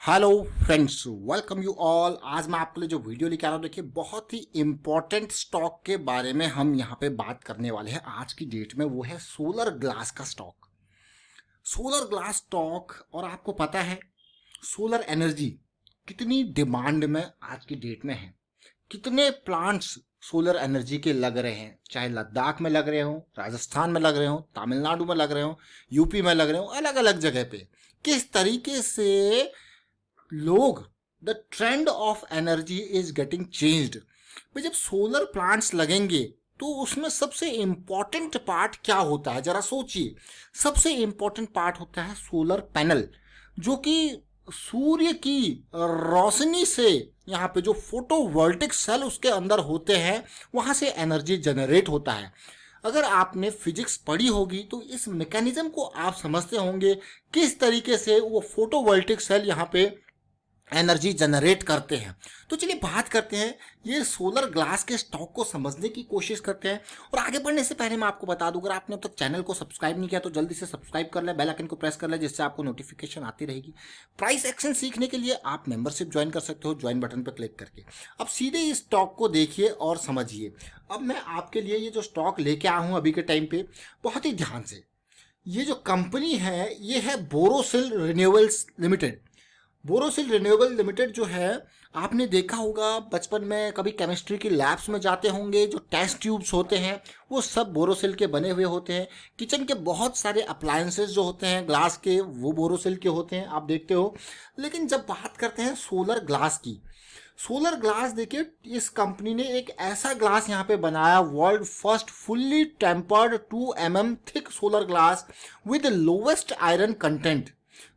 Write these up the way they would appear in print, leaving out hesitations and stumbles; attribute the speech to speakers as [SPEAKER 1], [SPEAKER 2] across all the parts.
[SPEAKER 1] Hello friends, welcome you all. आज मैं आपके लिए जो वीडियो लेके आ रहा हूँ, देखिए बहुत ही इम्पोर्टेंट स्टॉक के बारे में हम यहाँ पे बात करने वाले हैं आज की डेट में। वो है सोलर ग्लास का स्टॉक। सोलर ग्लास स्टॉक, और आपको पता है सोलर एनर्जी कितनी डिमांड में आज की डेट में है। कितने प्लांट्स सोलर एनर्जी के लग रहे हैं, चाहे लद्दाख में लग रहे हो, राजस्थान में लग रहे हो, तमिलनाडु में लग रहे हो, यूपी में लग रहे हो, अलग अलग जगह पे किस तरीके से लोग, the trend of energy is getting changed. भाई जब सोलर प्लांट्स लगेंगे तो उसमें सबसे इंपॉर्टेंट पार्ट क्या होता है, जरा सोचिए। सबसे इंपॉर्टेंट पार्ट होता है सोलर पैनल, जो कि सूर्य की रोशनी से, यहाँ पे जो फोटोवोल्टिक सेल उसके अंदर होते हैं, वहां से एनर्जी जनरेट होता है। अगर आपने फिजिक्स पढ़ी होगी तो इस मैकेनिज्म को आप समझते होंगे, किस तरीके से वो फोटोवोल्टिक सेल यहाँ पे एनर्जी जनरेट करते हैं। तो चलिए बात करते हैं, ये सोलर ग्लास के स्टॉक को समझने की कोशिश करते हैं। और आगे बढ़ने से पहले मैं आपको बता दूं, अगर आपने अब तक चैनल को सब्सक्राइब नहीं किया तो जल्दी से सब्सक्राइब कर ले, बेल आइकन को प्रेस कर ले, जिससे आपको नोटिफिकेशन आती रहेगी। प्राइस एक्शन सीखने के लिए आप मेंबरशिप ज्वाइन कर सकते हो, ज्वाइन बटन पर क्लिक करके। अब सीधे इस स्टॉक को देखिए और समझिए। अब मैं आपके लिए ये जो स्टॉक लेके आया हूँ अभी के टाइम पे, बहुत ही ध्यान से। ये जो कंपनी है ये है Borosil renewables limited. Borosil renewable limited जो है, आपने देखा होगा बचपन में कभी केमिस्ट्री की लैब्स में जाते होंगे, जो टेस्ट ट्यूब्स होते हैं वो सब बोरोसिल के बने हुए होते हैं। किचन के बहुत सारे अप्लायंसेस जो होते हैं ग्लास के, वो बोरोसिल के होते हैं, आप देखते हो। लेकिन जब बात करते हैं सोलर ग्लास की, सोलर ग्लास देखिए, इस कंपनी ने एक ऐसा ग्लास यहाँ पे बनाया, world first fully tempered 2 mm thick solar glass with lowest iron content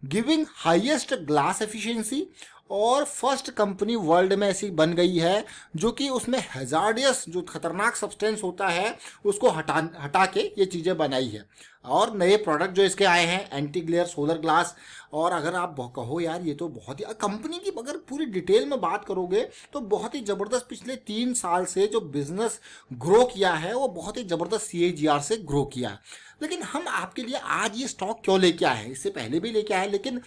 [SPEAKER 1] giving highest glass efficiency. और फर्स्ट कंपनी वर्ल्ड में ऐसी बन गई है जो कि उसमें हैजार्डियस, जो खतरनाक सब्सटेंस होता है, उसको हटा के ये चीज़ें बनाई है। और नए प्रोडक्ट जो इसके आए हैं, एंटी ग्लेयर सोलर ग्लास। और अगर आप कहो यार ये तो बहुत ही, कंपनी की अगर पूरी डिटेल में बात करोगे तो बहुत ही ज़बरदस्त पिछले 3 साल से जो बिजनेस ग्रो किया है वो बहुत ही ज़बरदस्त CAGR से ग्रो किया है। लेकिन हम आपके लिए आज ये स्टॉक क्यों लेके आए हैं, इससे पहले भी लेके आए, लेकिन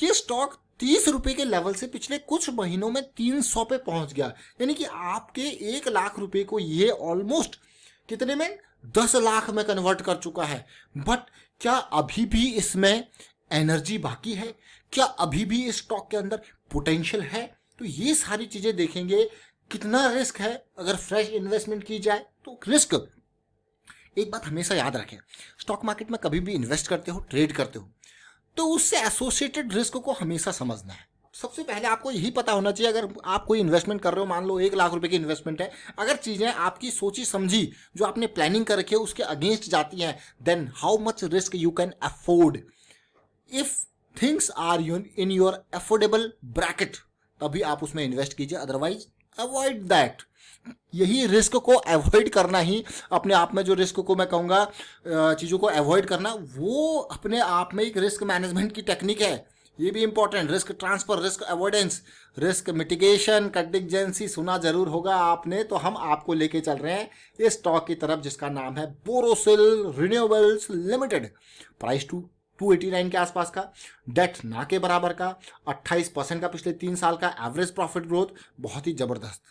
[SPEAKER 1] ये स्टॉक 30 रुपए के लेवल से पिछले कुछ महीनों में 300 पे पहुंच गया। यानी कि आपके 1 लाख रुपए को ये ऑलमोस्ट कितने में, 10 लाख में कन्वर्ट कर चुका है। बट क्या अभी भी इसमें एनर्जी बाकी है? क्या अभी भी इस स्टॉक के अंदर पोटेंशियल है? तो ये सारी चीजें देखेंगे। कितना रिस्क है अगर फ्रेश इन्वेस्टमेंट की जाए तो रिस्क। एक बात हमेशा याद रखें, स्टॉक मार्केट में कभी भी इन्वेस्ट करते हो, ट्रेड करते हो, तो उससे एसोसिएटेड रिस्क को हमेशा समझना है। सबसे पहले आपको यही पता होना चाहिए, अगर आप कोई इन्वेस्टमेंट कर रहे हो, मान लो 1 लाख रुपए की इन्वेस्टमेंट है, अगर चीज़ें आपकी सोची समझी, जो आपने प्लानिंग कर रखी है, उसके अगेंस्ट जाती हैं, then how much risk you can afford. If things are in your affordable bracket, तभी आप उसमें इन्वेस्ट कीजिए, अदरवाइज अवॉइड दैट। यही रिस्क को अवॉइड करना ही अपने आप में, जो रिस्क को मैं कहूँगा चीज़ों को अवॉइड करना, वो अपने आप में एक रिस्क मैनेजमेंट की टेक्निक है। ये भी important, risk transfer, risk avoidance, risk mitigation, contingency सुना जरूर होगा आपने। तो हम आपको लेके चल रहे हैं इस स्टॉक की तरफ जिसका नाम है बोरोसिल रिन्यूएबल्स लिमिटेड। प्राइस 289 के आसपास का, डेट ना के बराबर का, 28% का पिछले 3 साल का एवरेज प्रॉफिट ग्रोथ, बहुत ही जबरदस्त।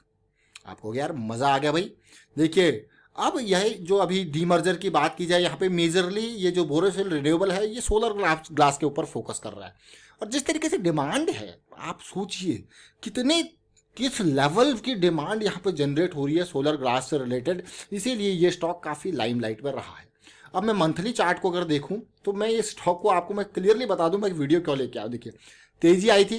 [SPEAKER 1] आपको यार मजा आ गया भाई। देखिए अब यह जो अभी डीमर्जर की बात की जाए, यहाँ पे मेजरली ये जो बोरोसिल रिन्यूएबल है ये सोलर ग्लास के ऊपर फोकस कर रहा है। और जिस तरीके से डिमांड है, आप सोचिए किस लेवल की डिमांड यहाँ पे जनरेट हो रही है सोलर ग्लास से रिलेटेड। इसीलिए ये स्टॉक काफ़ी लाइमलाइट में रहा है। अब मैं मंथली चार्ट को अगर देखूं तो मैं ये स्टॉक को आपको मैं क्लियरली बता दूं, मैं वीडियो क्यों लेके आया। देखिए तेजी आई थी,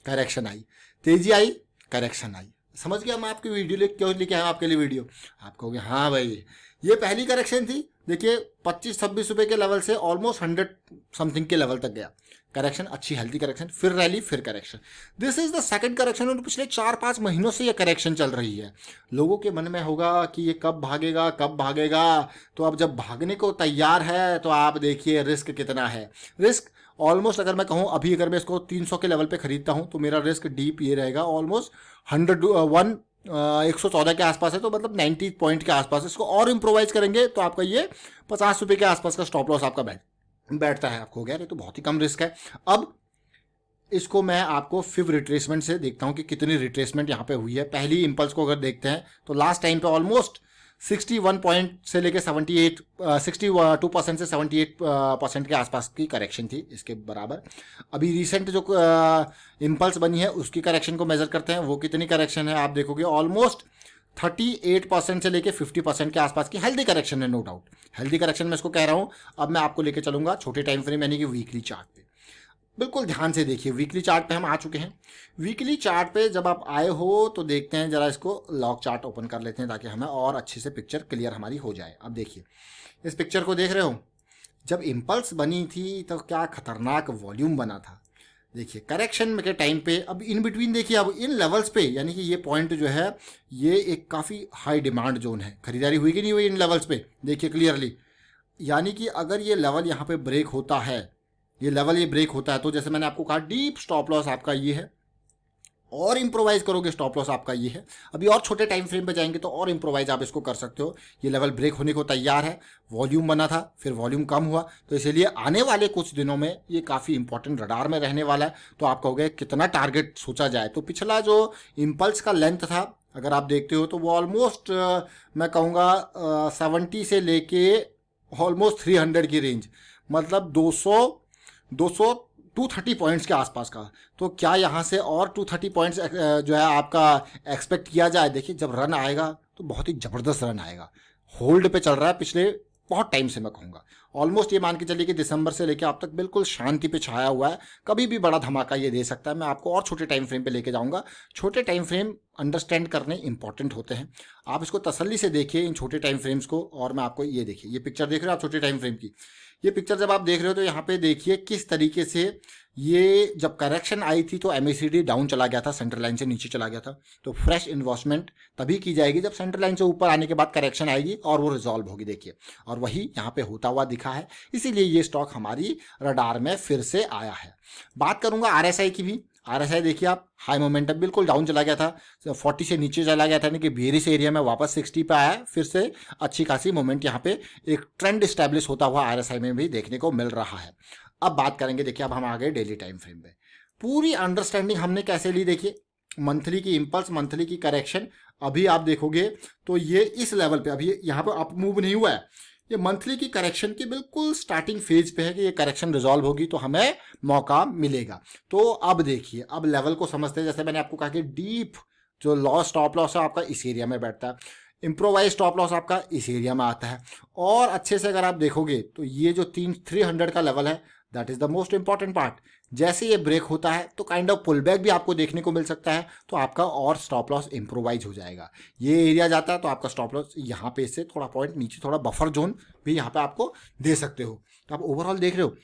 [SPEAKER 1] करेक्शन आई, तेजी आई, करेक्शन आई। समझ गया मैं आपकी वीडियो क्यों लेके आया आपके लिए वीडियो। आप कहोगे हाँ भाई ये पहली करेक्शन थी, देखिए 25-26 रुपए के लेवल से ऑलमोस्ट 100 समथिंग के लेवल तक गया। करेक्शन, अच्छी हेल्थी करेक्शन, फिर रैली, फिर correction. This is the second correction. और पिछले 4-5 महीनों से ये करेक्शन चल रही है। लोगों के मन में होगा कि ये कब भागेगा कब भागेगा। तो अब जब भागने को तैयार है तो आप देखिए रिस्क कितना है। रिस्क ऑलमोस्ट, अगर मैं कहूँ अभी अगर मैं इसको 300 के लेवल पे खरीदता हूँ तो मेरा रिस्क डीप ये रहेगा ऑलमोस्ट 114 के आसपास है, तो मतलब 90 पॉइंट के आसपास। इसको और इम्प्रोवाइज करेंगे तो आपका ये 50 रुपए के आसपास का स्टॉप लॉस आपका बैठता है। आपको हो गया ये तो बहुत ही कम रिस्क है। अब इसको मैं आपको फिव रिट्रेसमेंट से देखता हूं कि कितनी रिट्रेसमेंट यहाँ पे हुई है। पहली इंपल्स को अगर देखते हैं तो लास्ट टाइम पे ऑलमोस्ट 61 पॉइंट से लेके 62% से 78% के आसपास की करेक्शन थी, इसके बराबर। अभी रिसेंट जो इंपल्स बनी है उसकी करेक्शन को मेजर करते हैं, वो कितनी करेक्शन है आप देखोगे ऑलमोस्ट 38% से लेके 50% के आसपास की हेल्दी करेक्शन है, नो डाउट हेल्दी करेक्शन मैं इसको कह रहा हूँ। अब मैं आपको लेके चलूंगा छोटे टाइम फ्रेम यानी कि वीकली चार्ट पे। बिल्कुल ध्यान से देखिए, वीकली चार्ट पे हम आ चुके हैं। वीकली चार्ट पे जब आप आए हो तो देखते हैं, जरा इसको लॉग चार्ट ओपन कर लेते हैं ताकि हमें और अच्छे से पिक्चर क्लियर हमारी हो जाए। अब देखिए इस पिक्चर को देख रहे हो, जब इम्पल्स बनी थी तो क्या खतरनाक वॉल्यूम बना था। देखिए करेक्शन के टाइम पे अब इन बिटवीन देखिए, अब इन लेवल्स पे यानी कि ये पॉइंट जो है ये एक काफ़ी हाई डिमांड जोन है, खरीदारी हुई कि नहीं हुई इन लेवल्स पे देखिए क्लियरली। यानी कि अगर ये लेवल यहाँ पे ब्रेक होता है, ये लेवल ये ब्रेक होता है, तो जैसे मैंने आपको कहा डीप स्टॉप लॉस आपका ये है, और इम्प्रोवाइज करोगे स्टॉप लॉस आपका ये है। अभी और छोटे टाइम फ्रेम पे जाएंगे तो और इम्प्रोवाइज आप इसको कर सकते हो। ये लेवल ब्रेक होने को तैयार है, वॉल्यूम बना था फिर वॉल्यूम कम हुआ, तो इसलिए आने वाले कुछ दिनों में ये काफ़ी इंपॉर्टेंट रडार में रहने वाला है। तो आप कहोगे कितना टारगेट सोचा जाए, तो पिछला जो इम्पल्स का लेंथ था अगर आप देखते हो तो वो ऑलमोस्ट मैं कहूँगा 70 से लेके ऑलमोस्ट 300 की रेंज, मतलब 230 पॉइंट्स के आसपास का। तो क्या यहाँ से और 230 पॉइंट्स जो है आपका एक्सपेक्ट किया जाए। देखिए जब रन आएगा तो बहुत ही ज़बरदस्त रन आएगा, होल्ड पे चल रहा है पिछले बहुत टाइम से, मैं कहूँगा ऑलमोस्ट ये मान के चलिए कि दिसंबर से लेकर अब तक बिल्कुल शांति पे छाया हुआ है। कभी भी बड़ा धमाका ये दे सकता है। मैं आपको और छोटे टाइम फ्रेम पे लेके जाऊंगा। छोटे टाइम फ्रेम अंडरस्टैंड करने इंपॉर्टेंट होते हैं, आप इसको तसल्ली से देखिए इन छोटे टाइम फ्रेम्स को। और मैं आपको ये देखिए, ये पिक्चर देख रहे हो आप छोटे टाइम फ्रेम की, ये पिक्चर जब आप देख रहे हो तो यहाँ पे देखिए किस तरीके से ये जब करेक्शन आई थी तो MACD डाउन चला गया था, सेंटर लाइन से नीचे चला गया था। तो फ्रेश इन्वेस्टमेंट तभी की जाएगी जब सेंटर लाइन से ऊपर आने के बाद करेक्शन आएगी और वो रिजॉल्व होगी। देखिए और वही यहाँ पे होता हुआ दिखा है, इसीलिए ये स्टॉक हमारी रडार में फिर से आया है। बात करूंगा RSI की भी। RSI देखिए आप, हाई मोमेंटम बिल्कुल डाउन चला गया था, 40 से नीचे चला गया था, यानी कि बेरिश एरिया में वापस 60 पे आया, फिर से अच्छी खासी मोमेंट यहाँ पे एक ट्रेंड स्टैब्लिश होता हुआ RSI में भी देखने को मिल रहा है। अब बात करेंगे, देखिए अब हम आ गए डेली टाइम फ्रेम पे। पूरी अंडरस्टैंडिंग हमने कैसे ली, देखिए मंथली की इंपल्स, मंथली की करेक्शन। अभी आप देखोगे तो ये इस लेवल पे, अभी यहाँ पे अप मूव नहीं हुआ है, ये मंथली की करेक्शन की बिल्कुल स्टार्टिंग फेज पे है कि ये करेक्शन रिजॉल्व होगी तो हमें मौका मिलेगा। तो अब देखिए, अब लेवल को समझते हैं। जैसे मैंने आपको कहा कि डीप जो लॉस स्टॉप लॉस है आपका इस एरिया में बैठता है, इम्प्रोवाइज स्टॉप लॉस आपका इस एरिया में आता है। और अच्छे से अगर आप देखोगे तो ये जो 300 का लेवल है, that is the most important part. जैसे ये ब्रेक होता है तो काइंड ऑफ पुल बैक भी आपको देखने को मिल सकता है, तो आपका और स्टॉप लॉस इम्प्रोवाइज हो जाएगा। ये एरिया जाता है तो आपका स्टॉप लॉस यहाँ पे से थोड़ा पॉइंट नीचे, थोड़ा बफर जोन भी यहाँ पे आपको दे सकते हो। तो आप ओवरऑल देख रहे हो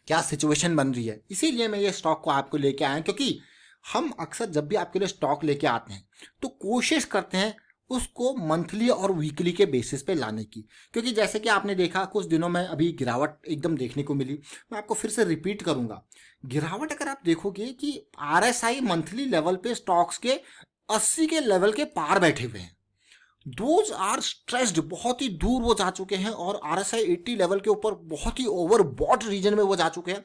[SPEAKER 1] क्या सिचुएशन बन रही है। इसीलिए मैं ये स्टॉक को आपको लेके आया, क्योंकि हम अक्सर जब भी आपके लिए स्टॉक लेके आते हैं तो कोशिश करते हैं उसको मंथली और वीकली के बेसिस पे लाने की। क्योंकि जैसे कि आपने देखा कुछ दिनों में अभी गिरावट एकदम देखने को मिली। मैं आपको फिर से रिपीट करूंगा, गिरावट अगर आप देखोगे कि RSI मंथली लेवल पे स्टॉक्स के 80 के लेवल के पार बैठे हुए हैं, दोज आर स्ट्रेस्ड, बहुत ही दूर वो जा चुके हैं। और RSI 80 लेवल के ऊपर बहुत ही ओवरबॉट रीजन में वो जा चुके हैं,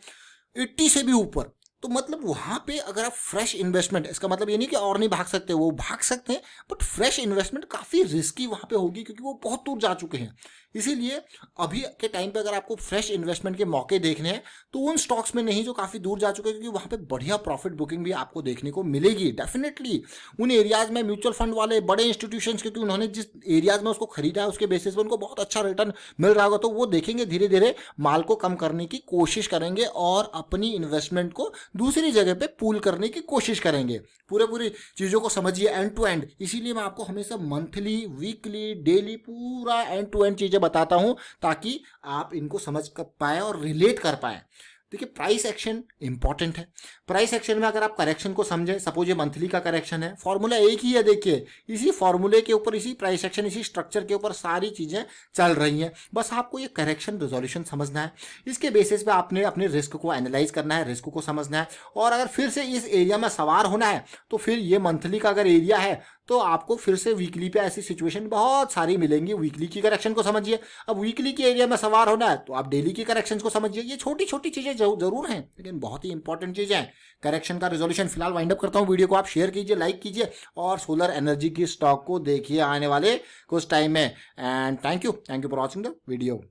[SPEAKER 1] 80 से भी ऊपर। तो मतलब वहाँ पे अगर आप फ्रेश इन्वेस्टमेंट, इसका मतलब ये नहीं कि और नहीं भाग सकते, वो भाग सकते हैं, बट फ्रेश इन्वेस्टमेंट काफ़ी रिस्की वहाँ पे होगी क्योंकि वो बहुत दूर जा चुके हैं। इसीलिए अभी के टाइम पे अगर आपको फ्रेश इन्वेस्टमेंट के मौके देखने हैं तो उन स्टॉक्स में नहीं जो काफ़ी दूर जा चुके हैं, क्योंकि वहाँ पे बढ़िया प्रॉफिट बुकिंग भी आपको देखने को मिलेगी डेफिनेटली। उन एरियाज में म्यूचुअल फंड वाले बड़े इंस्टीट्यूशंस, क्योंकि उन्होंने जिस एरियाज में उसको खरीदा है उसके बेसिस पे उनको बहुत अच्छा रिटर्न मिल रहा होगा, तो वो देखेंगे धीरे धीरे माल को कम करने की कोशिश करेंगे और अपनी इन्वेस्टमेंट को दूसरी जगह पे पूल करने की कोशिश करेंगे। पूरी चीज़ों को समझिए एंड टू एंड। इसीलिए मैं आपको हमेशा मंथली, वीकली, डेली पूरा एंड टू एंड चीज़ें बताता हूं ताकि आप इनको समझ कर पाए और रिलेट कर पाए। देखिए प्राइस एक्शन इंपॉर्टेंट है। प्राइस एक्शन में अगर आप करेक्शन को समझें, सपोज ये मंथली का करेक्शन है, फॉर्मूला एक ही है। देखिए इसी फॉर्मूले के ऊपर, इसी प्राइस एक्शन, इसी स्ट्रक्चर के ऊपर सारी चीज़ें चल रही हैं। बस आपको ये करेक्शन रिजोल्यूशन समझना है, इसके बेसिस पे आपने अपने रिस्क को एनालाइज करना है, रिस्क को समझना है। और अगर फिर से इस एरिया में सवार होना है तो फिर ये मंथली का अगर एरिया है तो आपको फिर से वीकली पे ऐसी सिचुएशन बहुत सारी मिलेंगी। वीकली की करेक्शन को समझिए, अब वीकली के एरिया में सवार होना है तो आप डेली की करेक्शन को समझिए। ये छोटी छोटी चीजें जरूर हैं लेकिन बहुत ही इंपॉर्टेंट चीजें हैं। करेक्शन का रिजोल्यूशन फिलहाल वाइंड अप करता हूँ। वीडियो को आप शेयर कीजिए, लाइक कीजिए और सोलर एनर्जी की स्टॉक को देखिए आने वाले कुछ टाइम में। And thank you for watching the video.